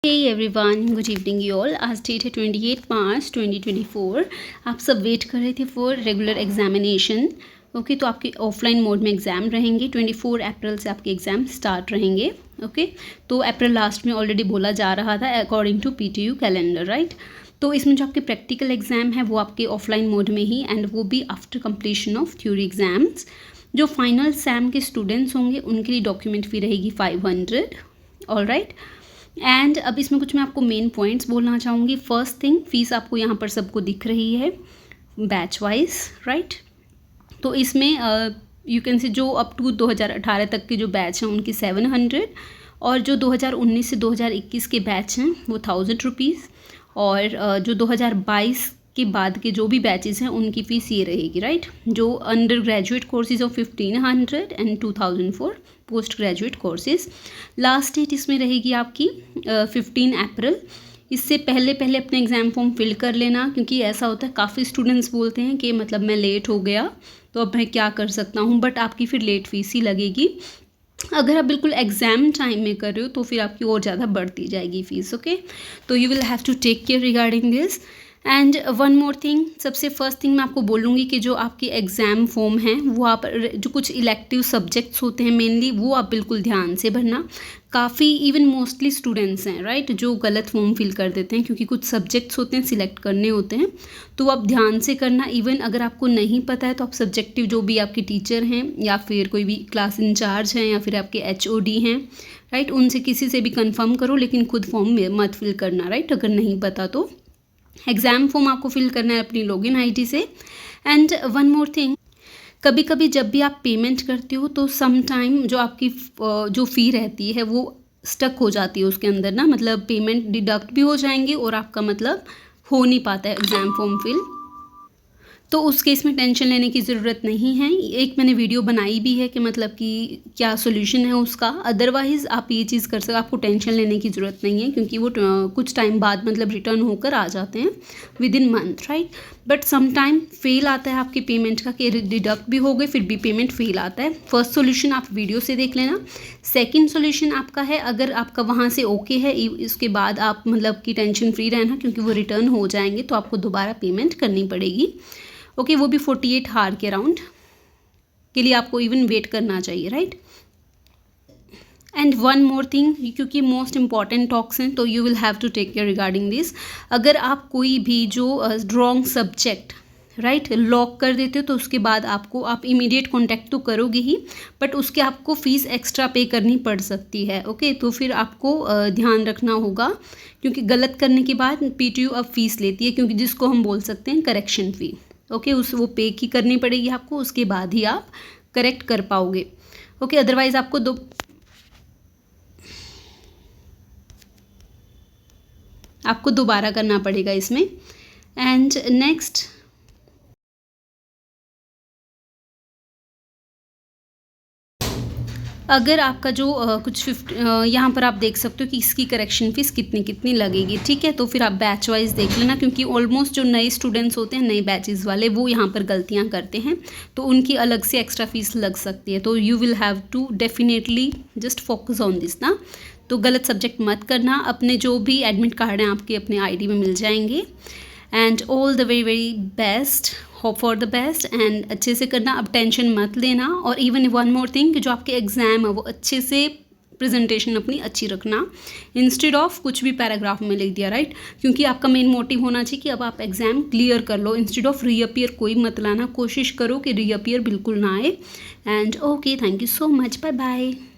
Hey everyone, good evening you all. आज date है 28 मार्च 2024। आप सब वेट कर रहे थे फॉर रेगुलर एग्जामिनेशन। ओके, तो आपके ऑफलाइन मोड में एग्ज़ाम रहेंगे। 24 अप्रैल से आपके एग्ज़ाम स्टार्ट रहेंगे। ओके, तो अप्रैल लास्ट में ऑलरेडी बोला जा रहा था according to PTU calendar, right. तो इसमें जो आपके प्रैक्टिकल एग्ज़ाम है वो आपके ऑफलाइन मोड में ही, एंड वो भी after completion of theory exams. जो फाइनल सैम के स्टूडेंट्स होंगे उनके लिए डॉक्यूमेंट फ़ी रहेगी 500। ऑल राइट, एंड अब इसमें कुछ मैं आपको मेन पॉइंट्स बोलना चाहूँगी। फर्स्ट थिंग, फ़ीस आपको यहाँ पर सबको दिख रही है बैच वाइज, राइट। तो इसमें यू कैन से जो अप टू 2018 तक के जो बैच हैं उनकी 700, और जो 2019 से 2021 के बैच हैं वो 1000 रुपीज़, और जो 2022 के बाद के जो भी बैचेस हैं उनकी फ़ीस ये रहेगी, राइट। जो undergraduate courses of 1500 and 2000 for postgraduate courses. Last date इसमें रहेगी आपकी 15 अप्रैल। इससे पहले पहले अपने एग्ज़ाम फॉर्म फिल कर लेना, क्योंकि ऐसा होता है काफ़ी स्टूडेंट्स बोलते हैं कि मतलब मैं लेट हो गया तो अब मैं क्या कर सकता हूँ, बट आपकी फिर लेट फीस ही लगेगी। अगर आप बिल्कुल एग्ज़ाम टाइम में कर रहे हो तो फिर आपकी और ज़्यादा बढ़ती जाएगी फ़ीस। ओके, तो you will have to take care regarding this. And one more thing, सबसे फर्स्ट थिंग मैं आपको बोलूँगी कि जो आपके एग्ज़ाम फॉर्म हैं वो आप जो कुछ इलेक्टिव सब्जेक्ट्स होते हैं मेनली, वो आप बिल्कुल ध्यान से भरना। काफ़ी इवन मोस्टली स्टूडेंट्स हैं, राइट, जो गलत फॉर्म फिल कर देते हैं, क्योंकि कुछ सब्जेक्ट्स होते हैं सिलेक्ट करने होते हैं, तो आप ध्यान से करना। इवन अगर आपको नहीं पता है तो आप सब्जेक्टिव जो भी आपके टीचर हैं या फिर कोई भी क्लास इंचार्ज हैं या फिर आपके HOD हैं, राइट, उनसे किसी से भी कंफर्म करो, लेकिन खुद फॉर्म में मत फिल करना, राइट, अगर नहीं पता तो। एग्ज़ाम फॉर्म आपको फिल करना है अपनी लॉगिन ID से। एंड वन मोर थिंग, कभी कभी जब भी आप पेमेंट करते हो तो सम टाइम जो आपकी जो फ़ी रहती है वो स्टक हो जाती है उसके अंदर ना, मतलब पेमेंट डिडक्ट भी हो जाएंगे और आपका मतलब हो नहीं पाता है एग्ज़ाम फॉर्म फिल। तो उस केस में टेंशन लेने की ज़रूरत नहीं है। एक मैंने वीडियो बनाई भी है कि मतलब कि क्या सोल्यूशन है उसका। अदरवाइज़ आप ये चीज़ कर सकते, आपको टेंशन लेने की ज़रूरत नहीं है, क्योंकि वो कुछ टाइम बाद मतलब रिटर्न होकर आ जाते हैं within month, right. But some time fail आता है आपकी पेमेंट का, कि डिडक्ट भी हो गए फिर भी पेमेंट फेल आता है। फर्स्ट सोल्यूशन आप वीडियो से देख लेना। सेकेंड सोल्यूशन आपका है, अगर आपका वहाँ से ओके है, इसके बाद आप मतलब कि टेंशन फ्री रहना, क्योंकि वो रिटर्न हो जाएंगे तो आपको दोबारा पेमेंट करनी पड़ेगी। ओके, वो भी 48 आवर के अराउंड के लिए आपको इवन वेट करना चाहिए, right. And one more thing, क्योंकि मोस्ट इंपॉर्टेंट टॉक्स हैं तो you will have to take care regarding this. अगर आप कोई भी जो रॉन्ग सब्जेक्ट, राइट, लॉक कर देते हो तो उसके बाद आप इमीडिएट कॉन्टैक्ट तो करोगे ही, बट उसके आपको फ़ीस एक्स्ट्रा पे करनी पड़ सकती है। ओके, तो फिर आपको ध्यान रखना होगा, क्योंकि गलत करने के बाद PTU अब फ़ीस लेती है, क्योंकि जिसको हम बोल सकते हैं करेक्शन फ़ी। ओके, वो पे की करनी पड़ेगी आपको, उसके बाद ही आप करेक्ट कर पाओगे। ओके, अदरवाइज़ आपको दोबारा करना पड़ेगा इसमें। एंड नेक्स्ट, अगर आपका जो कुछ यहाँ पर आप देख सकते हो कि इसकी करेक्शन फ़ीस कितनी कितनी लगेगी, ठीक है। तो फिर आप बैच वाइज देख लेना, क्योंकि ऑलमोस्ट जो नए स्टूडेंट्स होते हैं, नए बैचेस वाले, वो यहाँ पर गलतियाँ करते हैं, तो उनकी अलग से एक्स्ट्रा फीस लग सकती है। तो you will have to definitely just focus on this ना। तो गलत सब्जेक्ट मत करना। अपने जो भी एडमिट कार्ड हैं आपके अपने ID में मिल जाएंगे। And all the very very best, hope for the best, and अच्छे से करना, अब टेंशन मत लेना। और इवन वन मोर थिंग, जो आपके एग्ज़ाम है वो अच्छे से प्रेजेंटेशन अपनी अच्छी रखना, इंस्टेड ऑफ कुछ भी पैराग्राफ में लिख दिया, राइट। क्योंकि आपका मेन मोटिव होना चाहिए कि अब आप एग्ज़ाम क्लियर कर लो, इंस्टेड ऑफ रीअपियर कोई मत लाना। कोशिश करो कि रीअपियर बिल्कुल ना आए। And okay, thank you so much, bye bye.